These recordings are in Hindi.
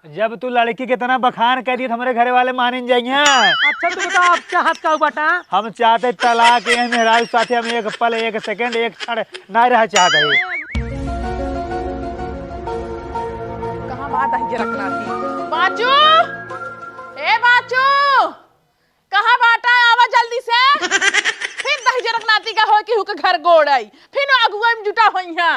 जब तू लड़की के तना बखान कर दी हमारे घरे वाले मान जाएंगे। अच्छा तू बता आप चाहत का बटा। हम चाहते तलाक मेहराज साथे हम एक पल एक सेकंड एक क्षण ना रह चाहते है। कहाँ बात है रखना थी। बाचू, ए बाचू, कहाँ बाटा आवा जल्दी से। फिर दही रखनाती का हो कि हुक घर गोड़ आई फिर अगुआ में जुटा होइया।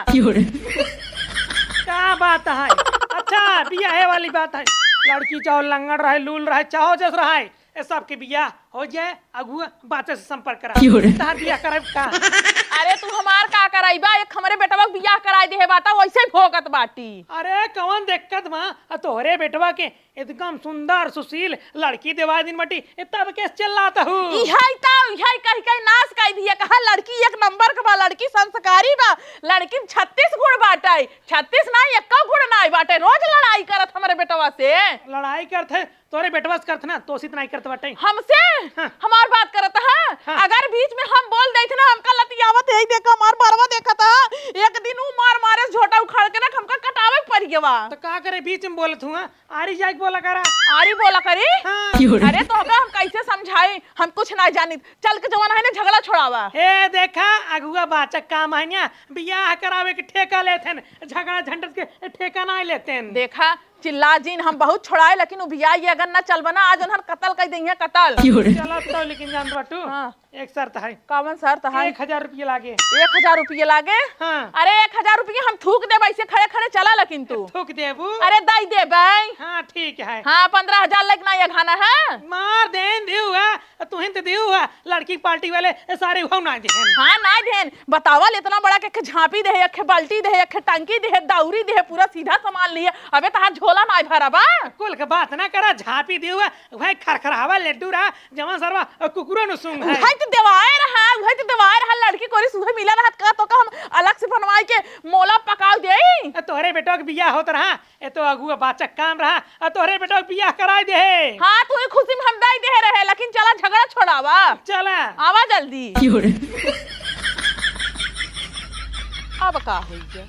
क्या बात है। अच्छा बियाह वाली बात है। लड़की चाहो लंगड़ रहे लूल रहे चाहो जस रहे ये सब के बियाह हो जाए अगुआ बात से संपर्क करा तार बियाह करे का। अरे तू हमार का कराइबा एक हमरे बेटवा के बियाह कराई दे बाटा वैसे ही भोगत बाटी। अरे कौन दिक्कत माँ तोहरे बेटवा के एकदम सुंदर सुशील लड़की देवा दिन मटी तब कैसे चिल्लाता हूँ। इहाई कह के नाश कह दिया कहा लड़की एक नंबर का बा लड़की संस्कारी बा लड़की 36 गुण बाटे 36 ना 1 गुण ना बाटे रोज लड़ाई करत हमरे बेटवा से। लड़ाई करते तोरे बेटवा से करते ना तो इतना ही करते बाटे हमसे। हाँ। हमार बात करत है। हाँ। अगर बीच में हम बोल देते ना हमका लतियावत यही देखा हमार बरवा देखा था एक दिन ऊ मारे झोटा उखाड़ के ना हमका कटावे पड़ गया। तो का करे बीच में बोलत हूँ आरी जाके बोला करा आरी बोला करी। हाँ। अरे तो हम कैसे समझाए हम कुछ ना जानी चल के जवान है ना झगड़ा छोड़ावा। हे देखा अगुआ बाचक काम है ना बियाह करावे के ठेका लेते झगड़ा झंडत के ठेका ना लेते। देखा चिल्ला जीन हम बहुत छोड़ाए लेकिन बिया ये अगर ना चल बना आज उन्हन कत्ल कर देंगे कत्ल। चलो तो लेकिन जान बाटू हाँ। एक शर्त है। कौन शर्त है। 1000 रुपये लागे। 1000 रुपये लागे। हाँ। अरे 1000 रुपये हम थूक दे ऐसे खड़े खड़े चला लेकिन तू थूक देबू। अरे दई दे भाई। हाँ ठीक है। हाँ 15,000 लग ना ये खाना है। मार देन दियो है तुहिं तो दियो है लड़की पार्टी वाले सारे हो ना देन। हाँ ना देन बतावल इतना बड़ा के झांपी दे एक बाल्टी दे एक टंकी दे दौरी दे पूरा सीधा सामान लिए अबे तहां झोला ना भरबा। कुल के बात ना करा झापी दियो है भाई खरखरावा लड्डू रहा जमा सरवा कुकुरो न सुंग है। भाई तो देवाए रहा भाई तो देवाए रहा लड़की कोरी सुबह मिला रहा का तो का हम अलग से बनवाई के मोला पकाव देई। तोहरे बेटो के बियाह होत रहा ए तो अगुआ बाचक काम रहा तोहरे बेटो के बियाह कराई दे। हाँ तू खुशी में हम दई दे रहे लेकिन चला झगड़ा छोड़ावा चला आवा जल्दी। अब का होई गया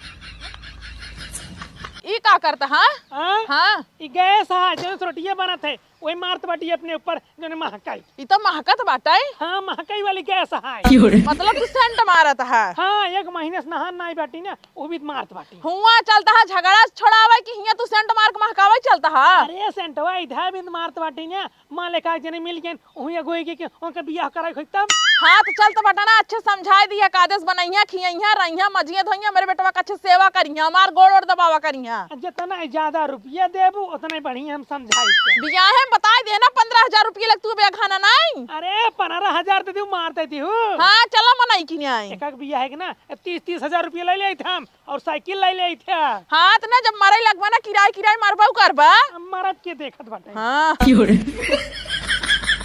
ई का करता। हाँ हाँ ई गैस है जो रोटियां बनत है वही मारत बाटी अपने ऊपर जो महकाई। ई तो महकत बाटे। हाँ महकाई वाली गैस है मतलब तू सेंट मारत है। हाँ 1 महीने से नहान नहीं बाटी ना वो भी मारत बाटी। हुआ चलता है झगड़ा छोड़ावे कि हिया तू सेंट मार के महकावे चलता है। अरे सेंटवा इधर भी मारत बाटी ना मां लेका जने मिल गए ओहिया गोई के उनका बियाह कराई खोई तब। हाँ तो चल तो बटाना अच्छे समझाई दिया कादेश बनैया खियैया रहिया मजिया धोइया मेरे बेटवा का अच्छे सेवा करिया हमार गोड़ और दबावा करिया। जितना ज्यादा रुपया देबू उतना बढ़िया हम समझाई। बियाह है बताई देना 15,000 रुपये लग तू बे खाना नहीं। अरे 15,000 तो दियो मारते थी हूँ। हाँ चलो मनाई की नहीं। एक बियाह है कि ना 30,000 रुपया ले ले थे हम और साइकिल ले ले थे। हाँ तो ना जब मरे लगवा ना किराए मारबाऊ करबा मरद के देखत बाटे। हाँ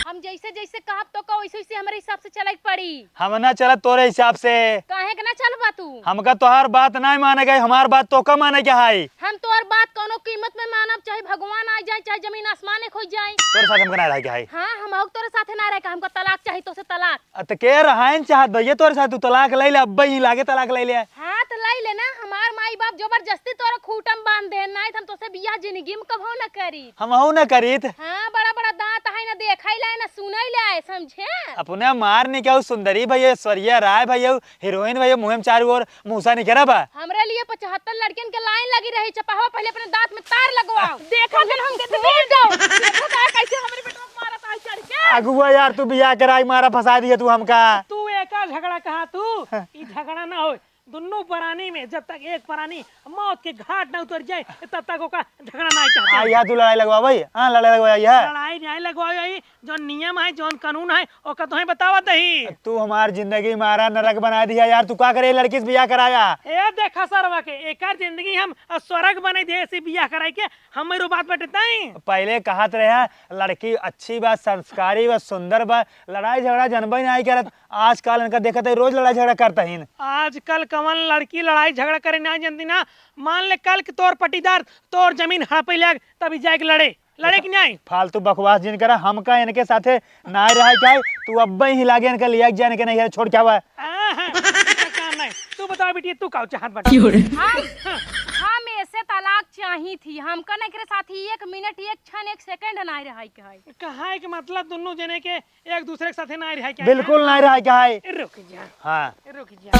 हम जैसे जैसे कहब तो का वैसे वैसे हमारे हिसाब से चले पड़ी। हम ना चला तोरे हिसाब से। काहे के ना चलबा तू। हमका तोहार बात नहीं माने गई हमार बात तो का माने क्या है। हम तोर बात कोनो कीमत में मानब चाहे भगवान आ जाए चाहे जमीन आसमान एक हो जाए। तोरे साथ हमका ना रह क्या है। हाँ हम और तोरे साथे ना रह हमको तलाक चाहिए तो से तलाक। तो के रहाइन चाहत भैया तोरे साथ तू तलाक ले ले अब्बा ही लागे तलाक ले ले। हाँ तो लाई लेना हमार माई बाप जबरदस्ती तोरा खूटम बांध दे नहीं हम तो से बियाह जिंदगी में कभो ना करी। हम हूं ना करीत। हाँ बड़ा बड़ा दांत है ना देखै ले ना सुनै ले समझे। अपने मार नहीं क्या सुंदरी भैया ऐश्वर्या राय भैया हीरोइन भैया मुहिम चारू और मूसा नहीं करा बा। हमरे लिए 75 लड़कियन के लाइन लगी रही चपाहो पहले अपने दांत में तार लगवाओ। देखा फिर हम कैसे हमरे बेटवा को मारत है चढ़ के। अगुआ यार तू बियाह कराई मारा फंसा दिया तू हमका। तू एका झगड़ा कहा तू ई झगड़ा ना हो दोनों प्राणी में जब तक एक प्राणी मौत के घाट न उतर जाए तब तक ओका झगड़ा नहीं करता। आ तू लड़ाई लगवा भाई। हाँ लड़ाई लगवा है लड़ाई नहीं लगवाई जो नियम है जो कानून है ओका तुम्हें बतावत ही। तू हमार जिंदगी मारा नरक बना दिया यार तू का करे लड़की से बियाह कराया। ए देखा सरवा के एकर जिंदगी हम स्वर्ग बने दे ऐसी बियाह कराई के हम मेरू बात बटताई। पहले कहत रहे लड़की अच्छी बा संस्कारी बा सुंदर बा लड़ाई झगड़ा जनबई नहीं करत आजकल इनका देखत है रोज लड़ाई झगड़ा करता ही। आजकल कवन लड़की लड़ाई झगड़ा करे ना जानती ना मान ले कल के तोर पटीदार तोर जमीन हाँपे लग तभी जाके लड़े कि नहीं। फालतू बकवास जिन करा हमका इनके साथे ना रहा क्या तू अब्बा ही लागे इनका लिया जाने के नहीं छोड़ क्या हुआ। काम नहीं तू बता बेटी तू का चाहत बाटी। हम ऐसे तलाक चाहिए थी हमका नहीं करे साथी 1 मिनट 1 क्षण 1 सेकंड नहीं रहा के है कहा के मतलब दोनों जने के एक दूसरे के साथे ना रहा क्या? बिल्कुल नहीं रहा क्या है। रुक जा, हाँ रुक जा।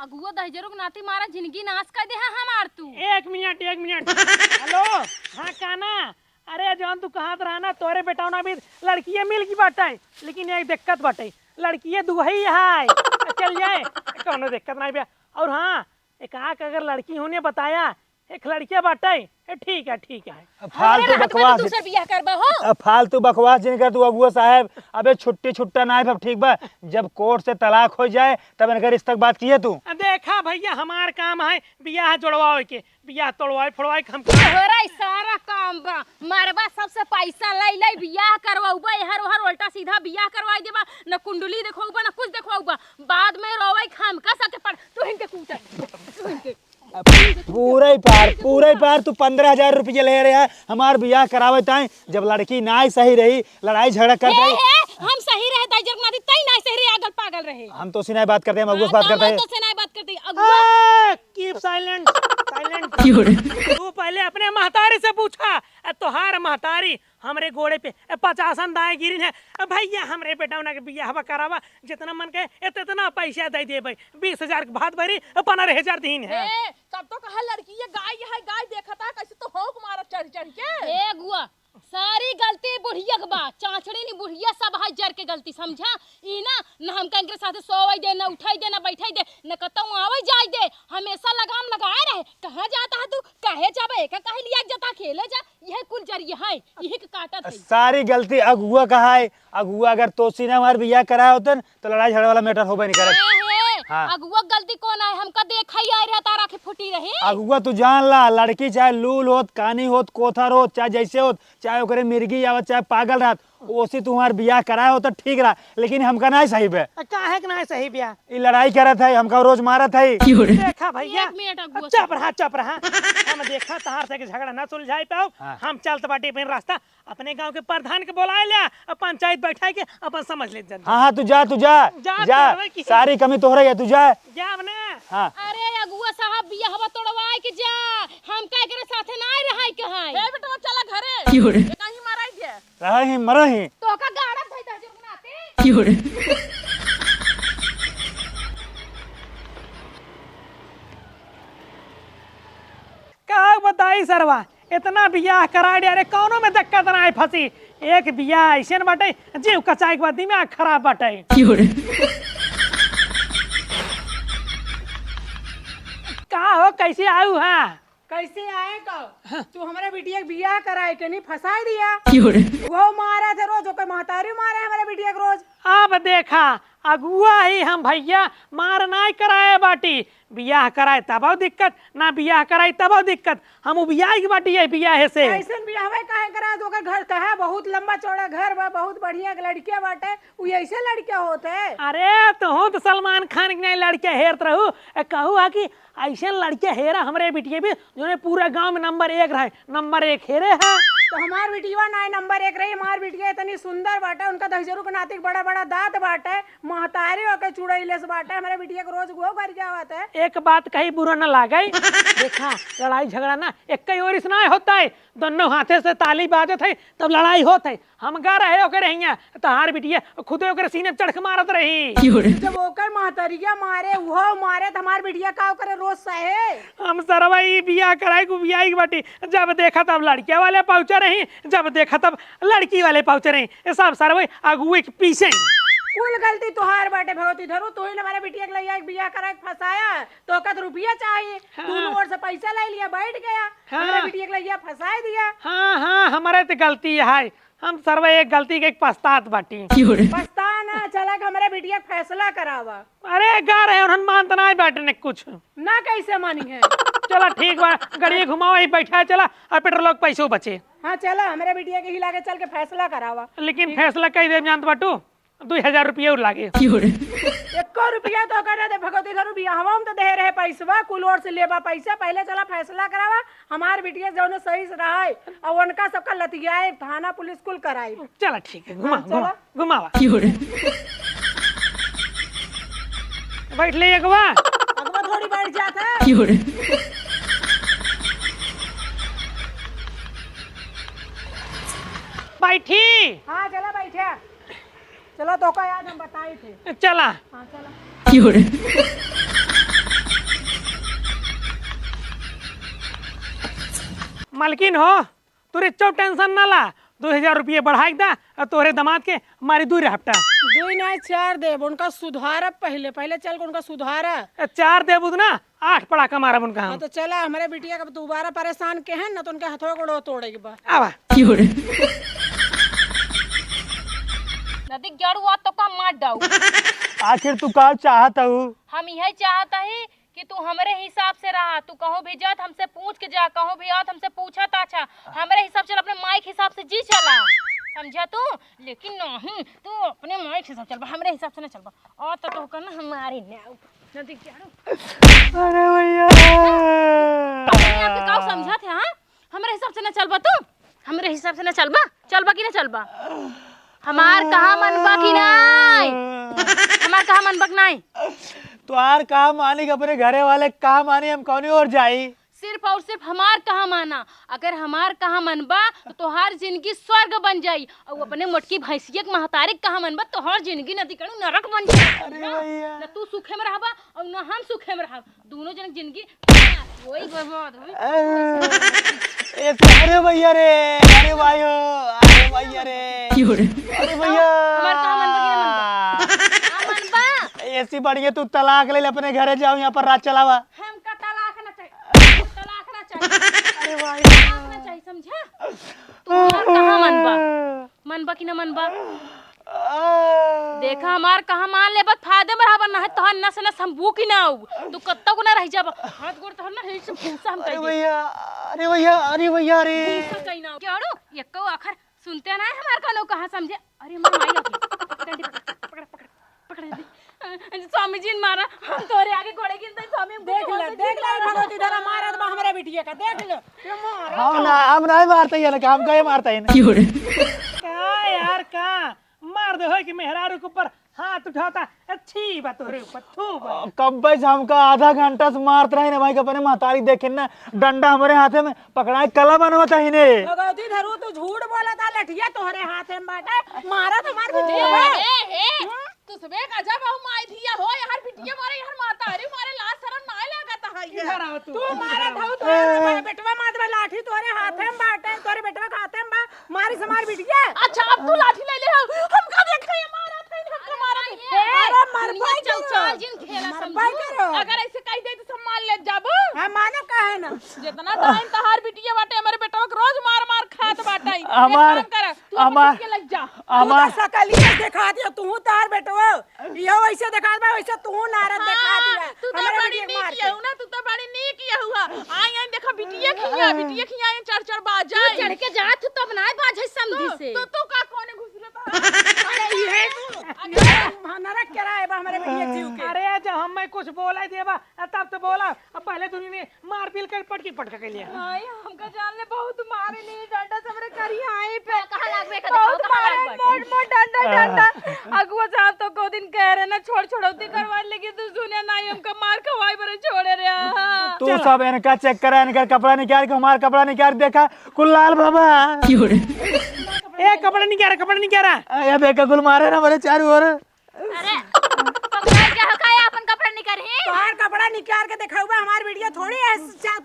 अगुआ दहजरो के नाती मारा जिंदगी नाश कर दे है हमार तू। 1 मिनट 1 मिनट। हेलो, हाँ काना, अरे जौन तू कहत रहा ना तोरे बेटावना भी लड़कियां मिल की बाटे, लेकिन एक दिक्कत बाटे, लड़कियां दुहई है, चल जाए कोनो दिक्कत नहीं बे। और हाँ एक आक अगर लड़की होने बताया एक लड़कियां बाटे, ठीक है ठीक है। फालतू बकवास दूसरा बियाह करबा हो। फालतू बकवास जिन कर तू अगुआ साहब। अबे छुट्टी छुट्टा ना है ठीक बा, जब कोर्ट से तलाक हो जाए तब इनकर इस तक बात किए तू। देखा भैया हमार काम है बियाह जोड़वावे के, बियाह तोड़वाए फोड़वाए के हम तोहरा ई सारा काम बा, मरबा सबसे पैसा लई लई बियाह करवाउबा, हर हर उल्टा सीधा बियाह करवाई देबा, न कुंडली देखवाउबा न कुछ देखवाउबा, बाद में रोवे खाम का सके पर तू इनके कूटा तू इनके पूरे पार तू 15,000 रुपये ले रहे है हमार बियाह करावे ताई, जब लड़की ना सही रही लड़ाई झगड़ा कर रही। हम सही रहे दजर ना दी तई ना सही रहे अगल पागल रहे। हम तो सिनाई बात करते हैं, हम अगुआ से बात करते हैं। तो सिनाई बात करते अगुआ। Keep silent silent. तू पहले अपने महतारी से पूछा, तोहार महतारी हमरे गोड़े पे 50 दाएं गिरी है। भैया हमरे बेटा के बियाह करावा, जितना मन के इतना पैसा दे दे भाई, 20,000 के भात भरी 15,000 दीन है। तब तो कहा लड़की ये गाय है, गाय देखा था कैसे तो होक मारा चढ़ चढ़ के। ए गुआ सारी गलती बुढ़िया के बा, चाचड़ी नी बुढ़िया सब है जर के गलती समझा। ई ना न हम के साथे सोवई दे, न उठाई दे, न बैठाई दे, न कतऊ आवई जाई दे, हमेशा लगाम लगाए रहे। कहां जाता है तू, कहे जाबे का कहे लिया जाता खेले जा, यह कुल जरिया है, यही के काटत है। सारी गलती अगुआ का है। अगुआ अगर तोसी ने हमार बियाह कराया होतन तो लड़ाई झगड़ा वाला मैटर होबे नहीं करत। हाँ। अगुआ गलती कौन है, हमका देखा ही आई रहा तारा के फुटी रही। अगुआ तू जान ला, लड़की चाहे लूल होत, कानी होत, कोथर होत, चाहे जैसे होत, चाहे ओकरे मिर्गी आवत, चाहे पागल रहत, ओसी तुम्हार बियाह कराया हो तो ठीक रहा, लेकिन हमका नहीं सही बे। काहे के नहीं सही बियाह? ई लड़ाई करत है, हमका रोज मारत है। देखा भैया, एक मिनट अगुआ चुप रहा चुप रहा। हम देखा तहार से के झगड़ा ना सुलझाई पाओ। हाँ। हम चलत बाटे अपन रास्ता, अपने गांव के प्रधान के बुलाए लिया, पंचायत बैठाई के अपन समझ ले जनता। हाँ तू जा जा सारी कमी तोहरा है, तू जा जा ने। हाँ। अरे अगुआ साहब बियाहवा तोड़वाए के जा, हम का एकरे साथे ना रहाई के है। ए बेटा चला घरे, ये कहीं माराई दे। रही मरही तो का गाड़ा धइ दजर बनाते। का बताई सरवा, इतना बियाह करा दिया रे, कौनो में दिक्कत ना आई फंसी। एक बियाह ऐसे बाटे जीव कचाई के बाद दिमाग खराब बाटे। का हो कैसे आयु है? कैसे आए का तू हमारे बिटिया के बियाह कराए के नहीं फंसा दिया। वो मारा थे रोज, कोई महतारी मारा है हमारे बिटिया के रोज। अब देखा अगुआ ही हम भैया मार नहीं कराए बाटी, बियाह कराए तब दिक्कत, ना बियाह कराए तब दिक्कत। हम बियाह की बाटी है बियाह से। ऐसे बियाह काहे करा दो, घर तो है बहुत लंबा चौड़ा घर बा, बहुत बढ़िया लड़कियां बाटे, वो ऐसे लड़कियां होते है। अरे तो सलमान खान की नहीं लड़कियां हेरत रहू, कहू है कि ऐसे लड़कियां हेरा हमरे बिटिया भी जो पूरे गांव में नंबर 1 रहे, नंबर 1 हेरे है। तो हमार बिटिया ना नंबर 1 रही, हमार बिटिया इतनी सुंदर बाटे, उनका दहजरू के नाते बड़ा बड़ा दांत बाटे, महतारी होकर चुड़ैले से बाटे, हमारे बिटिया को रोज वो कर जावत है। एक बात कही बुरा न लागे। देखा लड़ाई झगड़ा ना एक ओर से ना होता है, दोनों हाथे से ताली बाजत है तब लड़ाई होत है। हम गा रहे होकर तहार बिटिया खुदे ओकर सीने चढ़ के मारत रही। जब ओकर महतरिया मारे वो मारे तो हमार बिटिया का करे रोज सहे। हम सरवाई बियाह कराई को बियाह की बाटी, जब देखा तब लड़किया वाले पहुंचे रही, जब देखा तब लड़की वाले पहुंचे रही, सब सरवाई अगुए के पीछे। कुल गलती तुहार बाटे भगवती धरू, तू ही हमारे बिटिया के लिए बियाह करा के फंसाया, तो का रुपया चाहिए। दोनों ओर से पैसा ले लिया, बैठ गया, हमारे बिटिया के लिए फंसा दिया। हाँ हाँ हमारे तो गलती है, हम सर्व एक गलती के एक पछतात बाटी। पछताना चला हमारे बिटिया फैसला करावा। अरे गा रहे उन्होंने मानता ना बैठे ने कुछ ना कैसे मानी है। चला ठीक बा, गाड़ी घुमाओ ही बैठा चला, और पेट्रोल के पैसे बचे। हाँ चला हमारे बिटिया के हिला के चल के फैसला करावा। लेकिन फैसला कही दे जानत बाटू 2,000 रुपये और लागे। 1 रुपया तो कर दे भगवती धरू, बियाह हम तो दे रहे पैसा, कुल ओर से लेबा पैसा, पहले चला फैसला करावा। हमार बिटिया जो सही से रहा और उनका सबका लतियाए थाना पुलिस कुल कराई। चला ठीक है, घुमा घुमा घुमावा बैठ ले अगवा थोड़ी बैठ जाता है। बैठी हाँ चला बैठे। चलो तो का याद हम बताए थे। चला। हाँ चला। मालकिन हो तू रिच्चो टेंशन ना ला, 2000 रुपये बढ़ाई दा और तोहरे दामाद के हमारी 2 हफ्ता 2 नहीं 4 देव, उनका सुधार पहले पहले चल के उनका सुधार। 4 दे बुद ना 8 पड़ा कमारा उनका हाँ हम। तो चला हमारे बिटिया का दोबारा परेशान के हैं ना तो उनके हाथों गोड़ों तोड़े के बाद। आवा नदी गड़ुआ तो का मार डाऊ। आखिर तू का चाहत हूँ? हम यही चाहता है कि तू हमरे हिसाब से रहा। तू कहो भी जात हमसे पूछ के जा, कहो भी आत हमसे पूछा ताछा, हमरे हिसाब चल, अपने माई के हिसाब से जी चला, समझा तू। लेकिन नहीं तू अपने माई के हिसाब चल, हमरे हिसाब से ना चल। और तो करना हमारी नदी अरे भैया आपके काऊ समझा थे। हाँ हमरे हिसाब से ना चलबा, तू हमरे हिसाब से ना चलबा, चलबा कि ना चलबा? हमार कहाँ मनबा की नहीं, हमार कहाँ मनबक नहीं। तुहार कहा मानी अपने घरे वाले कहा मानी, हम कौन और जाई? सिर्फ और सिर्फ हमार कहाँ माना। अगर हमार कहाँ मनबा तो तोहार जिंदगी स्वर्ग बन जाई, और अपने मोटकी भैंसिया के महतारी कहाँ मनबा तोहार जिंदगी नदी कणु नरक बन जाई। न तू सुखे में रहबा और न हम सुखे में रहब, दोनों जन जिंदगी वही बर्बाद होई। अरे भैया रे, अरे भाई हो, अरे भैया रे, अरे भैया हमार कहाँ मनबा कि ना मनबा? कहाँ मनबा? ऐसी बढ़िया तू तलाक ले ले, अपने घरे जाओ, यहाँ पर रात चलावा। हमका तलाक ना चाहिए, तलाक ना चाहिए। अरे भाई तलाक ना चाहिए, समझा? तुम्हार कहाँ मनबा, मनबा कि ना मनबा? देखा हमार कहाँ मान ले, बस फायदे में रहबा, ना है तोहर नस नस हम भूख ही ना हो, तू कत्ता को ना रह जाबा। हाथ गोड़ तोहर ना है से भूसा हम अरे कह भैया, अरे भैया, अरे भैया रे, भूसा कहीं ना क्या रो यक्को आखर सुनते ना है हमार कानो कहाँ समझे। अरे मां माई आती पकड़ पकड़ पकड़ दे स्वामी जी ने मारा, हम तोरे आगे घोड़े गिनते स्वामी देख ले भगवती धरा मारा तो हमारे बिटिया का देख लो ये मारा। हम नहीं मारते हैं ना, हम कहे मारते हैं ना। का यार का मार दे हो कि मेहरारू के ऊपर हाथ उठाता। अच्छी बात हो रे ऊपर थू बा। कब बस हमका आधा घंटा से मारत रहे ना भाई, अपने महतारी देखे ना, डंडा हमारे हाथे में पकड़ाए कला बनवता ही ने। भगवती धरू तू झूठ बोला था, लठिया तोहरे हाथ में बाटे मारा तो मार बिटिया बा। तू सबे गजब बहु माई धिया हो यार बिटिया मारे यार माता अरे मारे लाज शरम ना लागत है किधर आओ तू? तू मारा था तोरे बेटवा मार में लाठी तोरे हाथ में बाटे, तोरे बेटवा के हाथ में बा, मारी से मार बिटिया। अच्छा अब तू लाठी ले ले हमका देख ये मारा था हमका मारा था। अरे मर पाई चौचाल जिन खेला मर करो। अगर ऐसे कह दे तो सम्मान ले जाबो। हां माने काहे ना, जितना टाइम तहार बिटिया बाटे हमारे बेटवा के रोज मार मार खात बाटे। हमार तू लग जा हमार सकलिया दिखा दिया तू तार बेटवा, यो वैसे दिखा बा वैसे तू नारद दिखा दिया। तू तो हमारे बड़ी बिटिया मार नीक है ना, तू तो बड़ी नीक है हुआ। आई देखा बिटिया खिया चढ़ चढ़ बाजा चढ़ के जात तब ना बाजे समझी से। तू का कोने घुसले अरे ये तू नरक कराए बा हमारे बिटिया जीव के। अरे जब हम मैं कुछ बोला देबा तब तो बोला, अब पहले दुनिया ने मार पील कर पटकी पटका के लिया। आई हमका जान ले बहुत मारे नहीं डंडा सबरे करी आई पे कहां लागबे का बहुत देखो कहां मारे लागबे। मोट मोट डंडा अगुआ साहब तो को दिन कह रहे ना छोड़ छोड़ौती करवा लेकिन तू सुने नहीं हमका मार खवाई बरे छोड़े रे। तू सब इनका चेक करा, इनका कपड़ा निकाल के हमारा कपड़ा निकाल देखा, कुल्लाल बाबा ए कपड़ा नहीं कह रहा ये बेका कुल मारे ना मेरे चारों ओर। अरे पकड़ा क्या हो काया अपन कपड़ा निकर है। तोहार कपड़ा निकाल के दिखाऊबा, हमार बिटिया थोड़ी है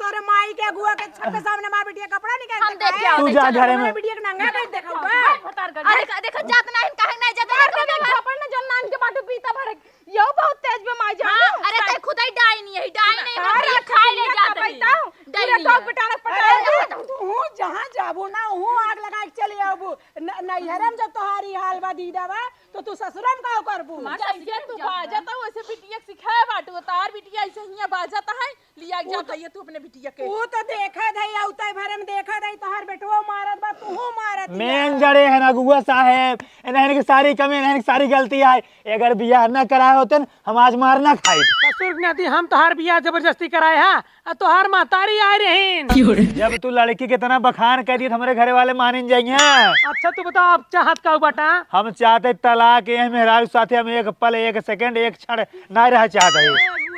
तोरे माई के अगुआ के छत के सामने मार बिटिया कपड़ा निकाल हम के देख दिखाए। के तू जा घरे में। हमारे बिटिया के नंगा कर दिखाऊबा। अरे देखो जात नहीं काहे नहीं जात खबर ना जन नान के बाटू पीता भरे यो बहुत तेज में माई जा। अरे ते खुद ही डाई नहीं है, डाई नहीं हम खाई ले जात है पूरे टॉक पिटाने पटा तू जहां जाबू ना हूं आग लगा के चले आबू। नैहरम जब तोहारी हाल बा दीदा बा तो तू ससुरम का करबू। जैसे तू बाजता वैसे बिटिया सिखाए बाटू तार बिटिया ऐसे ही बाजता है लिया जाता है तू अपने बिटिया के। वो तो देखत है औतै भरे में देखत है तोहार बेटवा मारत बा तू मारत। मेन जड़े है ना गुआ साहेब, इन्हें की सारी कमी, इन्हें की सारी गलती है। अगर बियाह न कराए होते न हम आज मार ना खाई। ससुर नाती हम तोहार बियाह जबरदस्ती कराए हा, और तोहार महतारी आए रहीन। जब तू लड़की के तना बखान कर दी हमारे घरे वाले मान जाएंगे। अच्छा तू बताओ अब चाहत का बाटा? हम चाहते तलाक ये मेहरारू साथे हम एक पल एक सेकंड एक क्षण ना रह चाहते।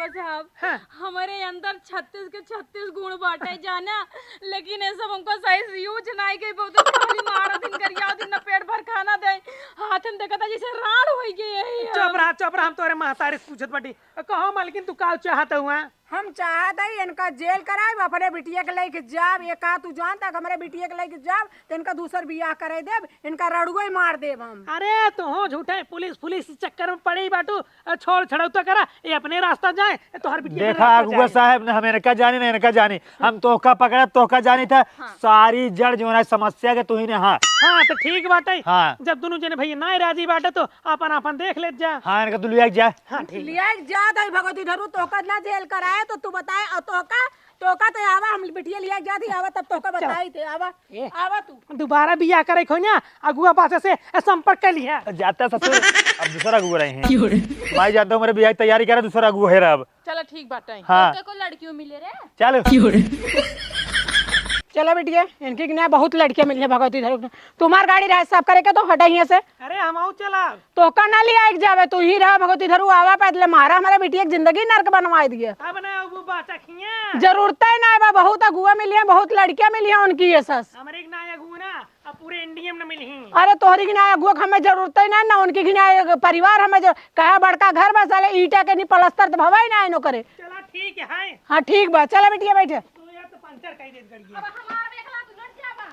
अगुआ साहब हाँ। हमारे अंदर 36 के 36 गुण बाटे जाना, लेकिन ये सब हमको सही से यूज नहीं गई। बहुत खाली मारा दिन करिया दिन न पेट भर खाना दे, हाथ में देखा जैसे राड़ हो गई। चुप रहा हम तोरे महतारे से पूछत बाटी। कहो मालकिन तू का चाहत हुआ? हम चाहत है इनका जेल कराए अपने बिटिया के लेके जाब। ये कहा तू जानता हमारे बिटिया के लेके जाब तो इनका दूसर बियाह करे देब, इनका रड़ुआ ही मार देब हम। अरे तो हो झूठे पुलिस चक्कर में पड़ी बाटू। छोड़ छड़ौता करा, ये अपने रास्ता जाए तो हर बिटिया देखा अगुआ साहब ने, हम इनका जानी ना इनका जानी, हम तोहका पकड़ा तोहका जानी था। सारी जड़ जो है समस्या के तू ही ने। हाँ हाँ तो ठीक बाटे। हाँ। जब दोनों जने भैया ना राजी बाटे तो अपन देख ले जा। हाँ इनका तू लिया के जा। हाँ ठीक। लिया जात है भगवती धरू तोका ना जेल कराए तो तू बताए और तोका तो आवा हम बिटिया लिया जाती आवा तब तोका बताई थे आवा आवा तू दोबारा बियाह करे खो ना अगुआ पास से संपर्क कर लिया। जाता ससुर अब दूसरा अगुआ रहे हैं। भाई जानता हूँ मेरे बियाह की तैयारी करे, दूसरा अगुआ है अब। चलो ठीक बाटे। हाँ को लड़कियों मिले रे। चलो चलो बिटिया इनकी कि ना बहुत लड़कियां मिली है भगवती धरू। तुम्हार गाड़ी रहे साफ करे के तो हटा ही से। अरे हम आऊ चला। तोका ना लिया एक जावे तू ही रहा भगवती धरू आवा पैदले मारा हमारे बिटिया की जिंदगी नर्क बनवा दिए। अब ना अगुआ बाचा खिया। जरूरत ही ना है, बहुत अगुआ मिली है, बहुत लड़कियां मिली है उनकी ये सस। हमारे एक नया अगुआ ना अब पूरे इंडिया में मिली। अरे तोहरी की ना अगुआ हमें जरूरत ही ना उनकी की ना परिवार हमें कहा बड़का घर बसाले ईटा के नहीं पलस्तर तो भवा ही ना इनो करे। चला ठीक है। हाय हाँ ठीक बा चला बिटिया बैठे। तो यार तो पंचर कही दे कर अब हमारा देखला तू लट जाबा।